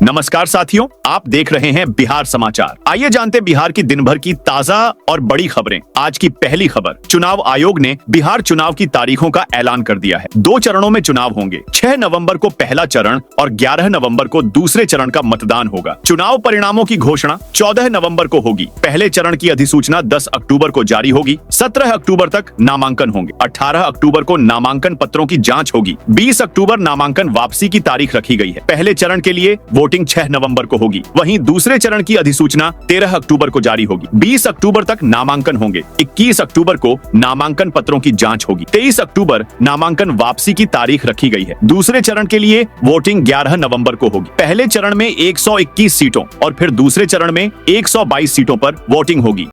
नमस्कार साथियों, आप देख रहे हैं बिहार समाचार। आइए जानते बिहार की दिन भर की ताजा और बड़ी खबरें। आज की पहली खबर, चुनाव आयोग ने बिहार चुनाव की तारीखों का ऐलान कर दिया है। 2 चरणों में चुनाव होंगे। 6 नवंबर को पहला चरण और 11 नवंबर को दूसरे चरण का मतदान होगा। चुनाव परिणामों की घोषणा 14 नवंबर को होगी। पहले चरण की अधिसूचना 10 अक्टूबर को जारी होगी। 17 अक्टूबर तक नामांकन होंगे। 18 अक्टूबर को नामांकन पत्रों की जांच होगी। 20 अक्टूबर नामांकन वापसी की तारीख रखी गई है। पहले चरण के लिए वोटिंग 6 नवंबर को होगी। वहीं दूसरे चरण की अधिसूचना 13 अक्टूबर को जारी होगी। 20 अक्टूबर तक नामांकन होंगे। 21 अक्टूबर को नामांकन पत्रों की जांच होगी। 23 अक्टूबर नामांकन वापसी की तारीख रखी गई है। दूसरे चरण के लिए वोटिंग 11 नवंबर को होगी। पहले चरण में 121 सीटों और फिर दूसरे चरण में 122 सीटों पर वोटिंग होगी।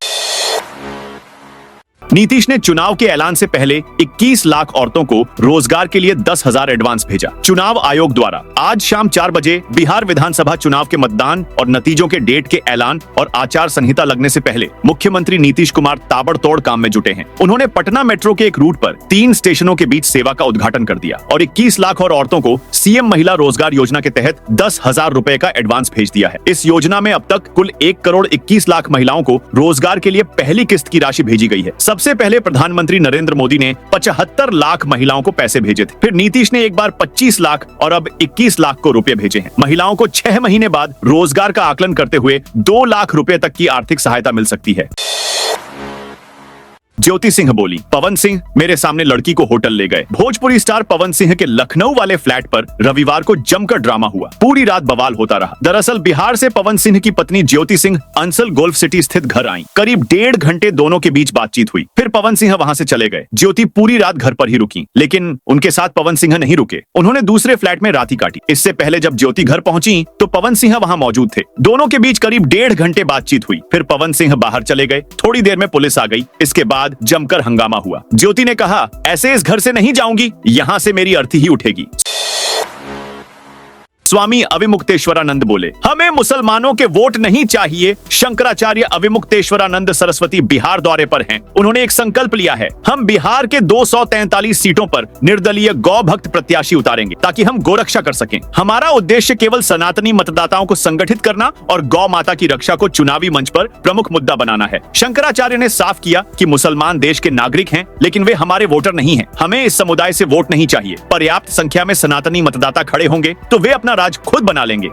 नीतीश ने चुनाव के ऐलान से पहले 21 लाख औरतों को रोजगार के लिए 10,000 एडवांस भेजा। चुनाव आयोग द्वारा आज शाम 4 बजे बिहार विधानसभा चुनाव के मतदान और नतीजों के डेट के ऐलान और आचार संहिता लगने से पहले मुख्यमंत्री नीतीश कुमार ताबड़तोड़ काम में जुटे हैं। उन्होंने पटना मेट्रो के एक रूट पर 3 स्टेशनों के बीच सेवा का उद्घाटन कर दिया और 21 लाख और औरतों को सीएम महिला रोजगार योजना के तहत 10,000 रुपए का एडवांस भेज दिया है। इस योजना में अब तक कुल 1 करोड़ 21 लाख महिलाओं को रोजगार के लिए पहली किस्त की राशि भेजी गई है। सबसे पहले प्रधानमंत्री नरेंद्र मोदी ने 75 लाख महिलाओं को पैसे भेजे थे। फिर नीतीश ने एक बार 25 लाख और अब 21 लाख को रुपए भेजे हैं। महिलाओं को 6 महीने बाद रोजगार का आकलन करते हुए 2 लाख रुपए तक की आर्थिक सहायता मिल सकती है। ज्योति सिंह बोली, पवन सिंह मेरे सामने लड़की को होटल ले गए। भोजपुरी स्टार पवन सिंह के लखनऊ वाले फ्लैट पर रविवार को जमकर ड्रामा हुआ। पूरी रात बवाल होता रहा। दरअसल बिहार से पवन सिंह की पत्नी ज्योति सिंह अंसल गोल्फ सिटी स्थित घर आईं। करीब 1.5 घंटे दोनों के बीच बातचीत हुई। फिर पवन सिंह वहां से चले गए। ज्योति पूरी रात घर पर ही रुकी, लेकिन उनके साथ पवन सिंह नहीं रुके। उन्होंने दूसरे फ्लैट में रात काटी। इससे पहले जब ज्योति घर पहुंची तो पवन सिंह वहां मौजूद थे। दोनों के बीच करीब 1.5 घंटे बातचीत हुई। फिर पवन सिंह बाहर चले गए। थोड़ी देर में पुलिस आ गई। इसके बाद जमकर हंगामा हुआ। ज्योति ने कहा, ऐसे इस घर से नहीं जाऊंगी, यहां से मेरी अर्थी ही उठेगी। स्वामी अविमुक्तेश्वरानंद बोले, हमें मुसलमानों के वोट नहीं चाहिए। शंकराचार्य अविमुक्तेश्वरानंद सरस्वती बिहार दौरे पर हैं। उन्होंने एक संकल्प लिया है, हम बिहार के 243 सीटों पर निर्दलीय गौ भक्त प्रत्याशी उतारेंगे ताकि हम गोरक्षा कर सकें। हमारा उद्देश्य केवल सनातनी मतदाताओं को संगठित करना और गौ माता की रक्षा को चुनावी मंच पर प्रमुख मुद्दा बनाना है। शंकराचार्य ने साफ किया कि मुसलमान देश के नागरिक हैं, लेकिन वे हमारे वोटर नहीं हैं। हमें इस समुदाय से वोट नहीं चाहिए। पर्याप्त संख्या में सनातनी मतदाता खड़े होंगे तो वे अपना राज खुद बना लेंगे।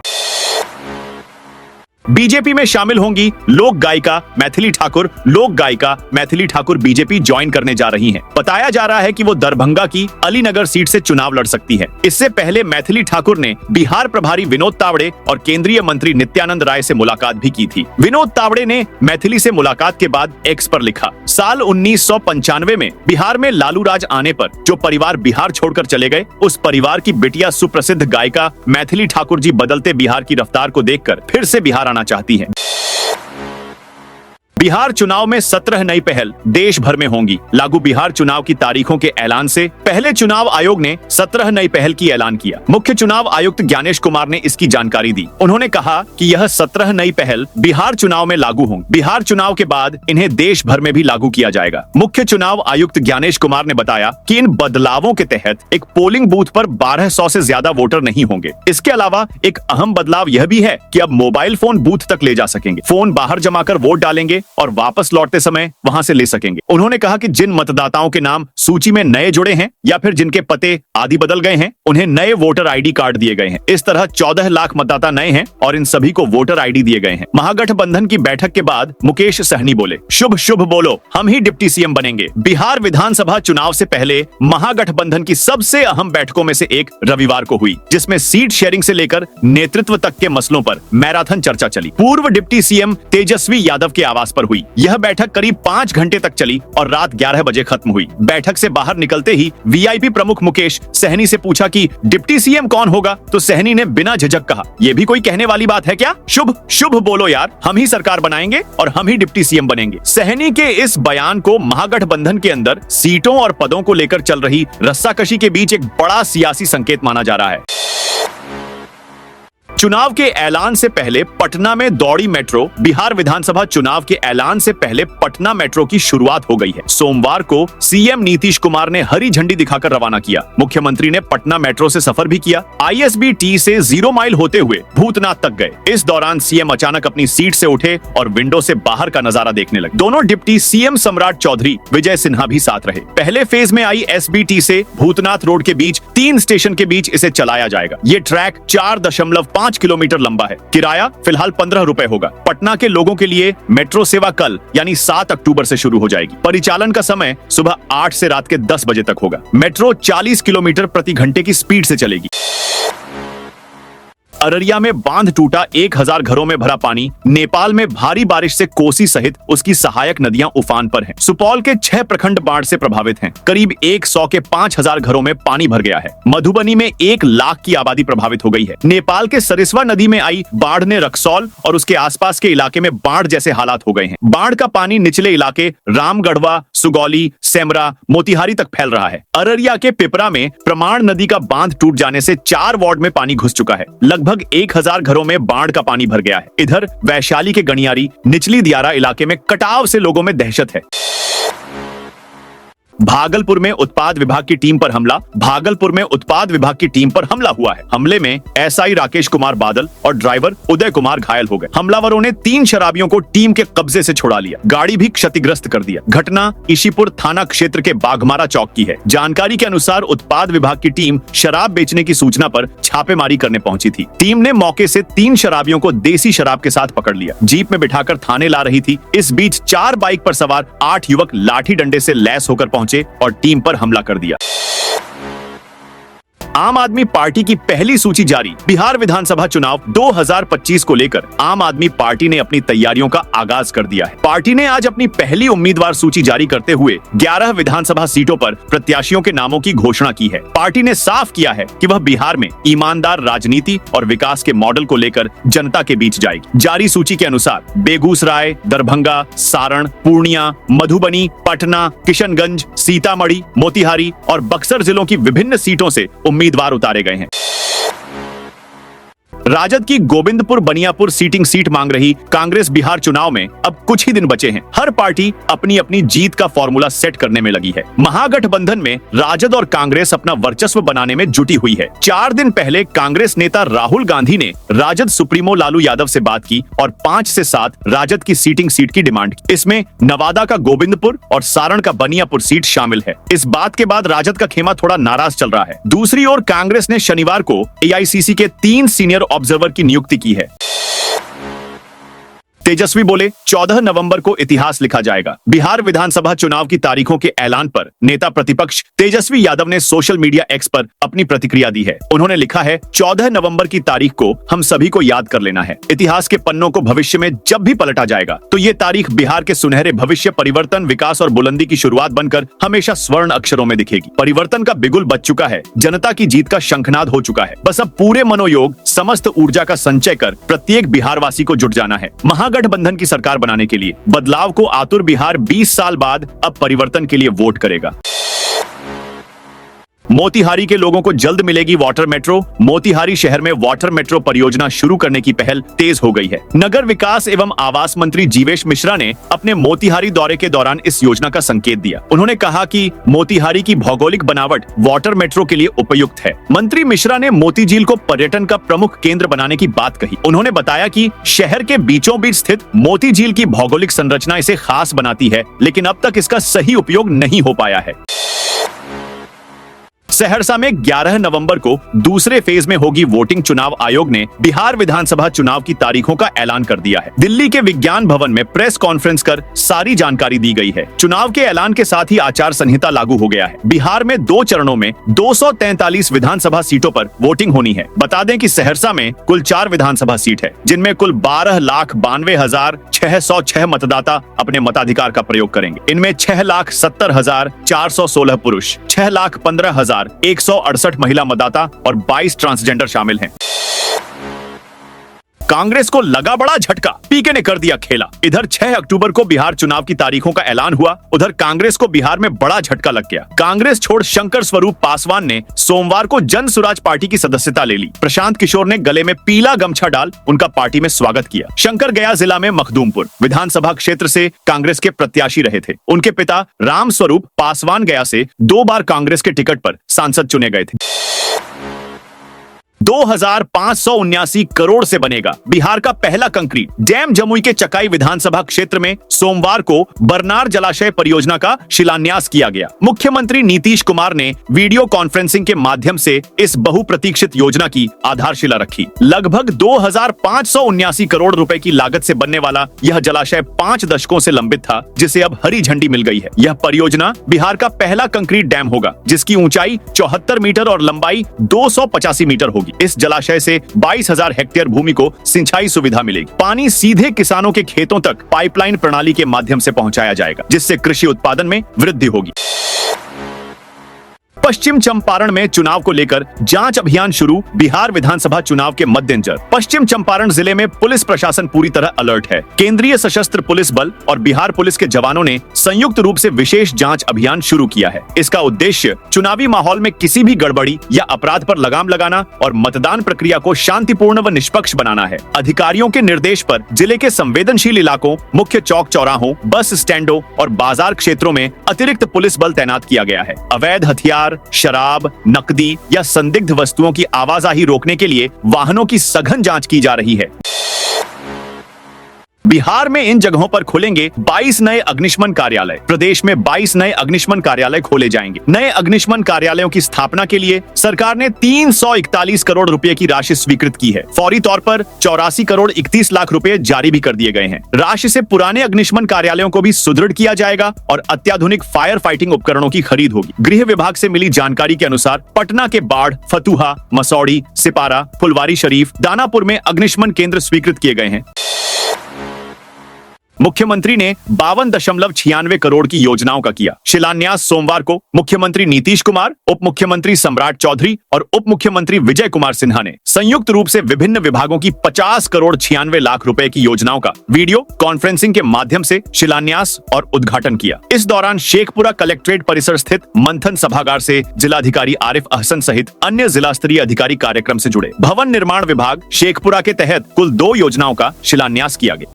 बीजेपी में शामिल होंगी लोक गायिका मैथिली ठाकुर। लोक गायिका मैथिली ठाकुर बीजेपी ज्वाइन करने जा रही हैं। बताया जा रहा है कि वो दरभंगा की अलीनगर सीट से चुनाव लड़ सकती है। इससे पहले मैथिली ठाकुर ने बिहार प्रभारी विनोद तावड़े और केंद्रीय मंत्री नित्यानंद राय से मुलाकात भी की थी। विनोद तावड़े ने मैथिली से मुलाकात के बाद एक्स पर लिखा, साल 1995 में बिहार में लालू राज आने पर जो परिवार बिहार छोड़कर चले गए, उस परिवार की बेटिया सुप्रसिद्ध गायिका मैथिली ठाकुर जी बदलते बिहार की रफ्तार को देखकर फिर से बिहार आना चाहती है। बिहार चुनाव में 17 नई पहल देश भर में होंगी। लागू बिहार चुनाव की तारीखों के ऐलान से पहले चुनाव आयोग ने 17 नई पहल की ऐलान किया। मुख्य चुनाव आयुक्त ज्ञानेश कुमार ने इसकी जानकारी दी। उन्होंने कहा कि यह 17 नई पहल बिहार चुनाव में लागू होंगी। बिहार चुनाव के बाद इन्हें देश भर में भी लागू किया जाएगा। मुख्य चुनाव आयुक्त ज्ञानेश कुमार ने बताया कि इन बदलावों के तहत एक पोलिंग बूथ पर 1200 से ज्यादा वोटर नहीं होंगे। इसके अलावा एक अहम बदलाव यह भी है कि अब मोबाइल फोन बूथ तक ले जा सकेंगे। फोन बाहर जमा कर वोट डालेंगे और वापस लौटते समय वहां से ले सकेंगे। उन्होंने कहा कि जिन मतदाताओं के नाम सूची में नए जुड़े हैं या फिर जिनके पते आदि बदल गए हैं, उन्हें नए वोटर आईडी कार्ड दिए गए हैं। इस तरह 14 लाख मतदाता नए हैं और इन सभी को वोटर आईडी दिए गए हैं। महागठबंधन की बैठक के बाद मुकेश सहनी बोले, शुभ शुभ बोलो, हम ही डिप्टी सीएम बनेंगे। बिहार विधानसभा चुनाव से पहले महागठबंधन की सबसे अहम बैठकों में से एक रविवार को हुई, जिसमें सीट शेयरिंग से लेकर नेतृत्व तक के मसलों पर मैराथन चर्चा चली। पूर्व डिप्टी सीएम तेजस्वी यादव के आवास पर हुई। यह बैठक करीब 5 घंटे तक चली और रात 11 बजे खत्म हुई। बैठक से बाहर निकलते ही वीआईपी प्रमुख मुकेश सहनी से पूछा कि डिप्टी सीएम कौन होगा, तो सहनी ने बिना झिझक कहा, यह भी कोई कहने वाली बात है क्या? शुभ शुभ बोलो यार, हम ही सरकार बनाएंगे और हम ही डिप्टी सीएम बनेंगे। सहनी के इस बयान को महागठबंधन के अंदर सीटों और पदों को लेकर चल रही रस्साकशी के बीच एक बड़ा सियासी संकेत माना जा रहा है। चुनाव के ऐलान से पहले पटना में दौड़ी मेट्रो। बिहार विधानसभा चुनाव के ऐलान से पहले पटना मेट्रो की शुरुआत हो गई है। सोमवार को सीएम नीतीश कुमार ने हरी झंडी दिखाकर रवाना किया। मुख्यमंत्री ने पटना मेट्रो से सफर भी किया। ISBT से 0 माइल होते हुए भूतनाथ तक गए। इस दौरान सीएम अचानक अपनी सीट से उठे और विंडो से बाहर का नजारा देखने लगे। दोनों डिप्टी सीएम सम्राट चौधरी विजय सिन्हा भी साथ रहे। पहले फेज में आई SBT से भूतनाथ रोड के बीच 3 स्टेशन के बीच इसे चलाया जाएगा। ये ट्रैक 4.5 किलोमीटर लंबा है। किराया फिलहाल 15 रुपए होगा। पटना के लोगों के लिए मेट्रो सेवा कल यानी 7 अक्टूबर से शुरू हो जाएगी। परिचालन का समय सुबह 8 से रात के 10 बजे तक होगा। मेट्रो 40 किलोमीटर प्रति घंटे की स्पीड से चलेगी। अररिया में बांध टूटा, 1000 घरों में भरा पानी। नेपाल में भारी बारिश से कोसी सहित उसकी सहायक नदियां उफान पर हैं। सुपौल के 6 प्रखंड बाढ़ से प्रभावित हैं। करीब 100 के 5000 घरों में पानी भर गया है। मधुबनी में 1 लाख की आबादी प्रभावित हो गई है। नेपाल के सरिस्वा नदी में आई बाढ़ ने रक्सौल और उसके आसपास के इलाके में बाढ़ जैसे हालात हो गए हैं। बाढ़ का पानी निचले इलाके रामगढ़वा, सुगौली, सेमरा, मोतिहारी तक फैल रहा है। अररिया के पिपरा में प्रमाण नदी का बांध टूट जाने से 4 वार्ड में पानी घुस चुका है। लगभग 1000 घरों में बाढ़ का पानी भर गया है। इधर वैशाली के गणियारी, निचली दियारा इलाके में कटाव से लोगों में दहशत है। भागलपुर में उत्पाद विभाग की टीम पर हमला। भागलपुर में उत्पाद विभाग की टीम पर हमला हुआ है। हमले में SI राकेश कुमार बादल और ड्राइवर उदय कुमार घायल हो गए। हमलावरों ने 3 शराबियों को टीम के कब्जे से छुड़ा लिया। गाड़ी भी क्षतिग्रस्त कर दिया। घटना ईशीपुर थाना क्षेत्र के बाघमारा चौक की है। जानकारी के अनुसार उत्पाद विभाग की टीम शराब बेचने की सूचना पर छापेमारी करने पहुंची थी। टीम ने मौके से 3 शराबियों को देसी शराब के साथ पकड़ लिया। जीप में बिठाकर थाने ला रही थी। इस बीच 4 बाइक पर सवार 8 युवक लाठी डंडे से लैस होकर पहुंचे और टीम पर हमला कर दिया। आम आदमी पार्टी की पहली सूची जारी। बिहार विधानसभा चुनाव 2025 को लेकर आम आदमी पार्टी ने अपनी तैयारियों का आगाज कर दिया है। पार्टी ने आज अपनी पहली उम्मीदवार सूची जारी करते हुए 11 विधानसभा सीटों पर प्रत्याशियों के नामों की घोषणा की है। पार्टी ने साफ किया है कि वह बिहार में ईमानदार राजनीति और विकास के मॉडल को लेकर जनता के बीच जाएगी। जारी सूची के अनुसार बेगूसराय, दरभंगा, सारण, पूर्णिया, मधुबनी, पटना, किशनगंज, सीतामढ़ी, मोतिहारी और बक्सर जिलों की विभिन्न सीटों से उम्मीदवार उतारे गए हैं। राजद की गोविंदपुर बनियापुर सीट मांग रही कांग्रेस बिहार चुनाव में अब कुछ ही दिन बचे हैं। हर पार्टी अपनी अपनी जीत का फॉर्मूला सेट करने में लगी है। महागठबंधन में राजद और कांग्रेस अपना वर्चस्व बनाने में जुटी हुई है। 4 दिन पहले कांग्रेस नेता राहुल गांधी ने राजद सुप्रीमो लालू यादव से बात की और 5 से 7 राजद की सीट की डिमांड की। इसमें नवादा का गोविंदपुर और सारण का बनियापुर सीट शामिल है। इस बात के बाद राजद का खेमा थोड़ा नाराज चल रहा है। दूसरी ओर कांग्रेस ने शनिवार को AICC के 3 सीनियर ऑब्जर्वर की नियुक्ति की है। तेजस्वी बोले 14 नवंबर को इतिहास लिखा जाएगा। बिहार विधानसभा चुनाव की तारीखों के ऐलान पर नेता प्रतिपक्ष तेजस्वी यादव ने सोशल मीडिया X पर अपनी प्रतिक्रिया दी है। उन्होंने लिखा है, 14 नवंबर की तारीख को हम सभी को याद कर लेना है। इतिहास के पन्नों को भविष्य में जब भी पलटा जाएगा तो ये तारीख बिहार के सुनहरे भविष्य, परिवर्तन, विकास और बुलंदी की शुरुआत बनकर हमेशा स्वर्ण अक्षरों में दिखेगी। परिवर्तन का बिगुल बज चुका है। जनता की जीत का शंखनाद हो चुका है। बस अब पूरे मनोयोग, समस्त ऊर्जा का संचय कर प्रत्येक बिहारवासी को जुट जाना है। महागठबंधन की सरकार बनाने के लिए बदलाव को आतुर बिहार 20 साल बाद अब परिवर्तन के लिए वोट करेगा। मोतिहारी के लोगों को जल्द मिलेगी वाटर मेट्रो। मोतिहारी शहर में वाटर मेट्रो परियोजना शुरू करने की पहल तेज हो गई है। नगर विकास एवं आवास मंत्री जीवेश मिश्रा ने अपने मोतिहारी दौरे के दौरान इस योजना का संकेत दिया। उन्होंने कहा कि मोतिहारी की भौगोलिक बनावट वाटर मेट्रो के लिए उपयुक्त है। मंत्री मिश्रा ने मोती झील को पर्यटन का प्रमुख केंद्र बनाने की बात कही। उन्होंने बताया कि शहर के बीचों बीच स्थित मोती झील की भौगोलिक संरचना इसे खास बनाती है, लेकिन अब तक इसका सही उपयोग नहीं हो पाया है। सहरसा में 11 नवंबर को दूसरे फेज में होगी वोटिंग। चुनाव आयोग ने बिहार विधानसभा चुनाव की तारीखों का ऐलान कर दिया है। दिल्ली के विज्ञान भवन में प्रेस कॉन्फ्रेंस कर सारी जानकारी दी गई है। चुनाव के ऐलान के साथ ही आचार संहिता लागू हो गया है। बिहार में 2 चरणों में 243 विधानसभा सीटों पर वोटिंग होनी है। बता दें कि सहरसा में कुल 4 विधानसभा सीट है, जिनमें कुल 12,92,606 मतदाता अपने मताधिकार का प्रयोग करेंगे। इनमें 6,70,416 पुरुष, 6,15,168 महिला मतदाता और 22 ट्रांसजेंडर शामिल हैं। कांग्रेस को लगा बड़ा झटका, पीके ने कर दिया खेला। इधर 6 अक्टूबर को बिहार चुनाव की तारीखों का ऐलान हुआ, उधर कांग्रेस को बिहार में बड़ा झटका लग गया। कांग्रेस छोड़ शंकर स्वरूप पासवान ने सोमवार को जन सुराज पार्टी की सदस्यता ले ली। प्रशांत किशोर ने गले में पीला गमछा डाल उनका पार्टी में स्वागत किया। शंकर गया जिला में मखदूमपुर विधानसभा क्षेत्र से कांग्रेस के प्रत्याशी रहे थे। उनके पिता राम स्वरूप पासवान गया से 2 बार कांग्रेस के टिकट पर सांसद चुने गए थे। 2579 करोड़ से बनेगा बिहार का पहला कंक्रीट डैम। जमुई के चकाई विधानसभा क्षेत्र में सोमवार को बरनार जलाशय परियोजना का शिलान्यास किया गया। मुख्यमंत्री नीतीश कुमार ने वीडियो कॉन्फ्रेंसिंग के माध्यम से इस बहुप्रतीक्षित योजना की आधारशिला रखी। लगभग 2579 करोड़ रुपए की लागत से बनने वाला यह जलाशय 5 दशकों से लंबित था, जिसे अब हरी झंडी मिल गई है। यह परियोजना बिहार का पहला कंक्रीट डैम होगा, जिसकी ऊंचाई 74 मीटर और लंबाई 285 मीटर होगी। इस जलाशय से 22,000 हेक्टेयर भूमि को सिंचाई सुविधा मिलेगी। पानी सीधे किसानों के खेतों तक पाइपलाइन प्रणाली के माध्यम से पहुंचाया जाएगा, जिससे कृषि उत्पादन में वृद्धि होगी। पश्चिम चंपारण में चुनाव को लेकर जांच अभियान शुरू, बिहार विधानसभा चुनाव के मद्देनजर पश्चिम चंपारण जिले में पुलिस प्रशासन पूरी तरह अलर्ट है। केंद्रीय सशस्त्र पुलिस बल और बिहार पुलिस के जवानों ने संयुक्त रूप से विशेष जांच अभियान शुरू किया है। इसका उद्देश्य चुनावी माहौल में किसी भी गड़बड़ी या अपराध पर लगाम लगाना और मतदान प्रक्रिया को शांतिपूर्ण व निष्पक्ष बनाना है। अधिकारियों के निर्देश पर जिले के संवेदनशील इलाकों, मुख्य चौक चौराहों, बस स्टैंडों और बाजार क्षेत्रों में अतिरिक्त पुलिस बल तैनात किया गया है। अवैध हथियार, शराब, नकदी या संदिग्ध वस्तुओं की आवाजाही रोकने के लिए वाहनों की सघन जांच की जा रही है। बिहार में इन जगहों पर खुलेंगे 22 नए अग्निशमन कार्यालय। प्रदेश में 22 नए अग्निशमन कार्यालय खोले जाएंगे। नए अग्निशमन कार्यालयों की स्थापना के लिए सरकार ने 341 करोड़ रुपए की राशि स्वीकृत की है। फौरी तौर पर 84 करोड़ 31 लाख रुपए जारी भी कर दिए गए हैं। राशि से पुराने अग्निशमन कार्यालयों को भी सुदृढ़ किया जाएगा और अत्याधुनिक फायर फाइटिंग उपकरणों की खरीद होगी। गृह विभाग से मिली जानकारी के अनुसार पटना के बाढ़, फतुहा, मसौड़ी, सिपारा, फुलवारी शरीफ, दानापुर में अग्निशमन केंद्र स्वीकृत किए गए हैं। मुख्यमंत्री ने 52.96 करोड़ की योजनाओं का किया शिलान्यास। सोमवार को मुख्यमंत्री नीतीश कुमार, उप मुख्यमंत्री सम्राट चौधरी और उप मुख्यमंत्री विजय कुमार सिन्हा ने संयुक्त रूप से विभिन्न विभागों की 50 करोड़ 96 लाख रुपए की योजनाओं का वीडियो कॉन्फ्रेंसिंग के माध्यम से शिलान्यास और उद्घाटन किया। इस दौरान शेखपुरा कलेक्ट्रेट परिसर स्थित मंथन सभागार से जिलाधिकारी आरिफ अहसन सहित अन्य जिला स्तरीय अधिकारी कार्यक्रम से जुड़े। भवन निर्माण विभाग शेखपुरा के तहत कुल 2 योजनाओं का शिलान्यास किया गया।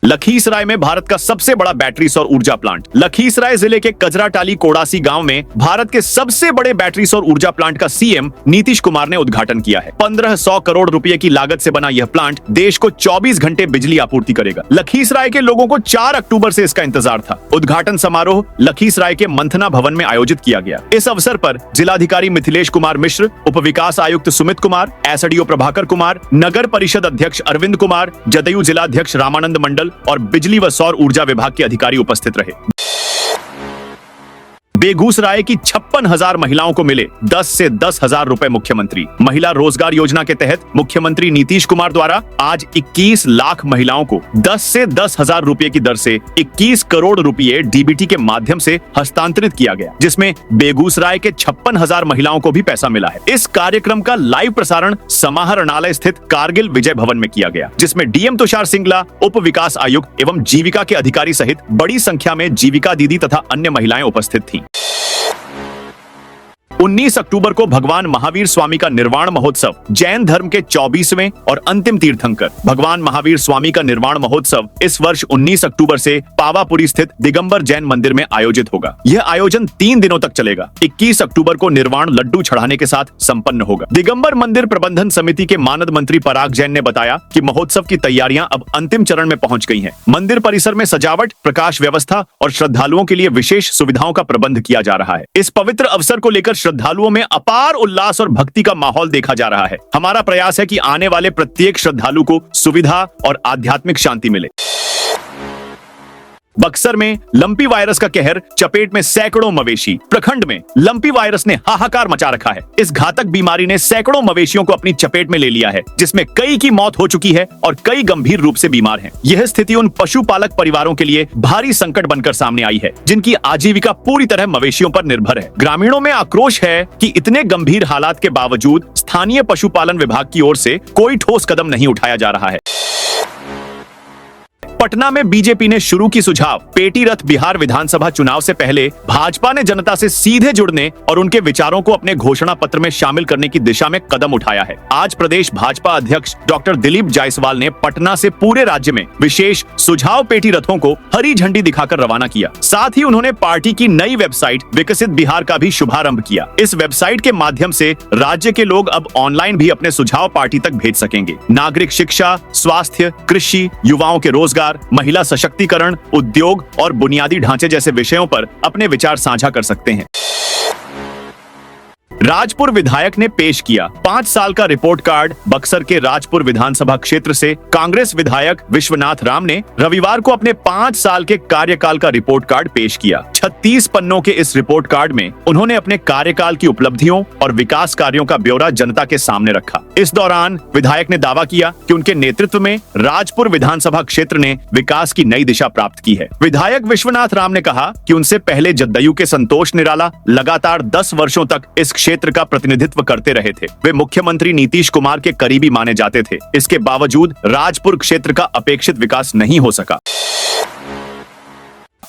लखीसराय में भारत का सबसे बड़ा बैटरी सौर ऊर्जा प्लांट। लखीसराय जिले के कजराटाली कोडासी गांव में भारत के सबसे बड़े बैटरी सौर ऊर्जा प्लांट का सीएम नीतीश कुमार ने उद्घाटन किया है। 1500 करोड़ रुपए की लागत से बना यह प्लांट देश को 24 घंटे बिजली आपूर्ति करेगा। लखीसराय के लोगों को 4 अक्टूबर से इसका इंतजार था। उद्घाटन समारोह लखीसराय के मंथना भवन में आयोजित किया गया। इस अवसर पर जिलाधिकारी मिथिलेश कुमार मिश्र, उप विकास आयुक्त सुमित कुमार, एसडीओ प्रभाकर कुमार, नगर परिषद अध्यक्ष अरविंद कुमार, जदयू जिलाध्यक्ष रामानंद मंडल और बिजली व सौर ऊर्जा विभाग के अधिकारी उपस्थित रहे। बेगूसराय की 56,000 महिलाओं को मिले 10 से 10,000 रुपए। मुख्यमंत्री महिला रोजगार योजना के तहत मुख्यमंत्री नीतीश कुमार द्वारा आज 21 लाख महिलाओं को 10 से 10,000 रुपए की दर से 21 करोड़ रुपए डीबीटी के माध्यम से हस्तांतरित किया गया, जिसमें बेगूसराय के 56,000 महिलाओं को भी पैसा मिला है। इस कार्यक्रम का लाइव प्रसारण समाहरणालय स्थित कारगिल विजय भवन में किया गया, जिसमें डीएम तुषार सिंगला, उप विकास आयुक्त एवं जीविका के अधिकारी सहित बड़ी संख्या में जीविका दीदी तथा अन्य महिलाएं उपस्थित थीं। 19 अक्टूबर को भगवान महावीर स्वामी का निर्वाण महोत्सव जैन धर्म के 24वें और अंतिम तीर्थंकर भगवान महावीर स्वामी का निर्वाण महोत्सव इस वर्ष 19 अक्टूबर से पावापुरी स्थित दिगंबर जैन मंदिर में आयोजित होगा। यह आयोजन 3 दिनों तक चलेगा। 21 अक्टूबर को निर्वाण लड्डू चढ़ाने के साथ संपन्न होगा। दिगंबर मंदिर प्रबंधन समिति के मानद मंत्री पराग जैन ने बताया कि महोत्सव की तैयारियां अब अंतिम चरण में पहुंच गई हैं। मंदिर परिसर में सजावट, प्रकाश व्यवस्था और श्रद्धालुओं के लिए विशेष सुविधाओं का प्रबंध किया जा रहा है। इस पवित्र अवसर को लेकर श्रद्धालुओं में अपार उल्लास और भक्ति का माहौल देखा जा रहा है। हमारा प्रयास है कि आने वाले प्रत्येक श्रद्धालु को सुविधा और आध्यात्मिक शांति मिले। बक्सर में लंपी वायरस का कहर, चपेट में सैकड़ों मवेशी। प्रखंड में लंपी वायरस ने हाहाकार मचा रखा है। इस घातक बीमारी ने सैकड़ों मवेशियों को अपनी चपेट में ले लिया है, जिसमें कई की मौत हो चुकी है और कई गंभीर रूप से बीमार हैं। यह स्थिति उन पशुपालक परिवारों के लिए भारी संकट बनकर सामने आई है, जिनकी आजीविका पूरी तरह मवेशियों पर निर्भर है। ग्रामीणों में आक्रोश है कि इतने गंभीर हालात के बावजूद स्थानीय पशुपालन विभाग की ओर से कोई ठोस कदम नहीं उठाया जा रहा है। पटना में बीजेपी ने शुरू की सुझाव पेटी रथ। बिहार विधानसभा चुनाव से पहले भाजपा ने जनता से सीधे जुड़ने और उनके विचारों को अपने घोषणा पत्र में शामिल करने की दिशा में कदम उठाया है। आज प्रदेश भाजपा अध्यक्ष डॉक्टर दिलीप जायसवाल ने पटना से पूरे राज्य में विशेष सुझाव पेटी रथों को हरी झंडी दिखाकर रवाना किया। साथ ही उन्होंने पार्टी की नई वेबसाइट विकसित बिहार का भी शुभारंभ किया। इस वेबसाइट के माध्यम से राज्य के लोग अब ऑनलाइन भी अपने सुझाव पार्टी तक भेज सकेंगे। नागरिक शिक्षा, स्वास्थ्य, कृषि, युवाओं के रोजगार, महिला सशक्तिकरण, उद्योग और बुनियादी ढांचे जैसे विषयों पर अपने विचार साझा कर सकते हैं। राजपुर विधायक ने पेश किया 5 साल का रिपोर्ट कार्ड। बक्सर के राजपुर विधानसभा क्षेत्र से कांग्रेस विधायक विश्वनाथ राम ने रविवार को अपने 5 साल के कार्यकाल का रिपोर्ट कार्ड पेश किया। 36 पन्नों के इस रिपोर्ट कार्ड में उन्होंने अपने कार्यकाल की उपलब्धियों और विकास कार्यों का ब्यौरा जनता के सामने रखा। इस दौरान विधायक ने दावा किया कि उनके नेतृत्व में राजपुर विधानसभा क्षेत्र ने विकास की नई दिशा प्राप्त की है। विधायक विश्वनाथ राम ने कहा कि उनसे पहले जदयू के संतोष निराला लगातार 10 वर्षों तक इस क्षेत्र का प्रतिनिधित्व करते रहे थे। वे मुख्यमंत्री नीतीश कुमार के करीबी माने जाते थे। इसके बावजूद राजपुर क्षेत्र का अपेक्षित विकास नहीं हो सका।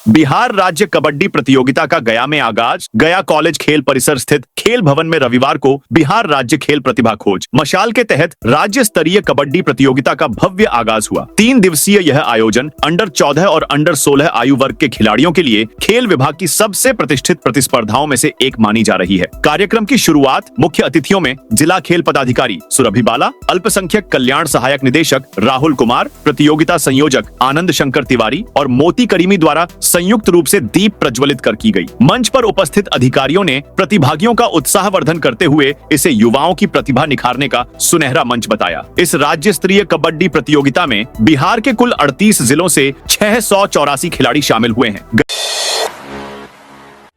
बिहार राज्य कबड्डी प्रतियोगिता का गया में आगाज। गया कॉलेज खेल परिसर स्थित खेल भवन में रविवार को बिहार राज्य खेल प्रतिभा खोज मशाल के तहत राज्य स्तरीय कबड्डी प्रतियोगिता का भव्य आगाज हुआ। 3 दिवसीय यह आयोजन अंडर 14 और अंडर 16 आयु वर्ग के खिलाड़ियों के लिए खेल विभाग की सबसे प्रतिष्ठित प्रतिस्पर्धाओं में से एक मानी जा रही है। कार्यक्रम की शुरुआत मुख्य अतिथियों में जिला खेल पदाधिकारी सुरभि बाला, अल्पसंख्यक कल्याण सहायक निदेशक राहुल कुमार, प्रतियोगिता संयोजक आनंद शंकर तिवारी और मोती करीमी द्वारा संयुक्त रूप से दीप प्रज्वलित कर की गई। मंच पर उपस्थित अधिकारियों ने प्रतिभागियों का उत्साहवर्धन करते हुए इसे युवाओं की प्रतिभा निखारने का सुनहरा मंच बताया। इस राज्य स्तरीय कबड्डी प्रतियोगिता में बिहार के कुल 38 जिलों से 684 खिलाड़ी शामिल हुए हैं।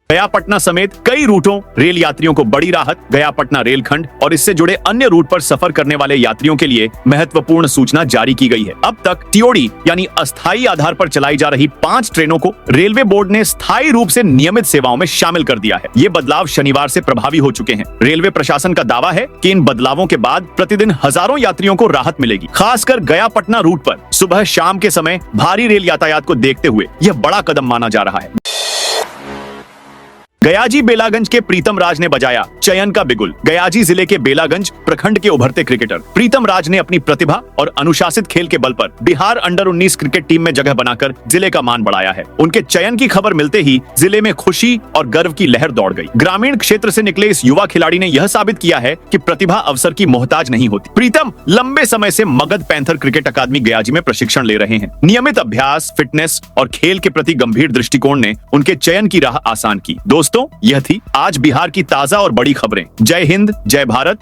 गया पटना समेत कई रूटों रेल यात्रियों को बड़ी राहत। गया पटना रेलखंड और इससे जुड़े अन्य रूट पर सफर करने वाले यात्रियों के लिए महत्वपूर्ण सूचना जारी की गई है। अब तक टीओडी यानी अस्थायी आधार पर चलाई जा रही 5 ट्रेनों को रेलवे बोर्ड ने स्थायी रूप से नियमित सेवाओं में शामिल कर दिया है। ये बदलाव शनिवार से प्रभावी हो चुके हैं। रेलवे प्रशासन का दावा है कि इन बदलावों के बाद प्रतिदिन हजारों यात्रियों को राहत मिलेगी। खासकर गया पटना रूट पर सुबह शाम के समय भारी रेल यातायात को देखते हुए यह बड़ा कदम माना जा रहा है। गयाजी बेलागंज के प्रीतम राज ने बजाया चयन का बिगुल। गयाजी जिले के बेलागंज प्रखंड के उभरते क्रिकेटर प्रीतम राज ने अपनी प्रतिभा और अनुशासित खेल के बल पर बिहार अंडर 19 क्रिकेट टीम में जगह बनाकर जिले का मान बढ़ाया है। उनके चयन की खबर मिलते ही जिले में खुशी और गर्व की लहर दौड़ गई। ग्रामीण क्षेत्र से निकले इस युवा खिलाड़ी ने यह साबित किया है कि प्रतिभा अवसर की मोहताज नहीं होती। प्रीतम लंबे समय से मगध पैंथर क्रिकेट अकादमी गयाजी में प्रशिक्षण ले रहे हैं। नियमित अभ्यास, फिटनेस और खेल के प्रति गंभीर दृष्टिकोण ने उनके चयन की राह आसान की। दोस्तों, यह थी आज बिहार की ताजा और बड़ी खबरें। जय हिंद, जय भारत,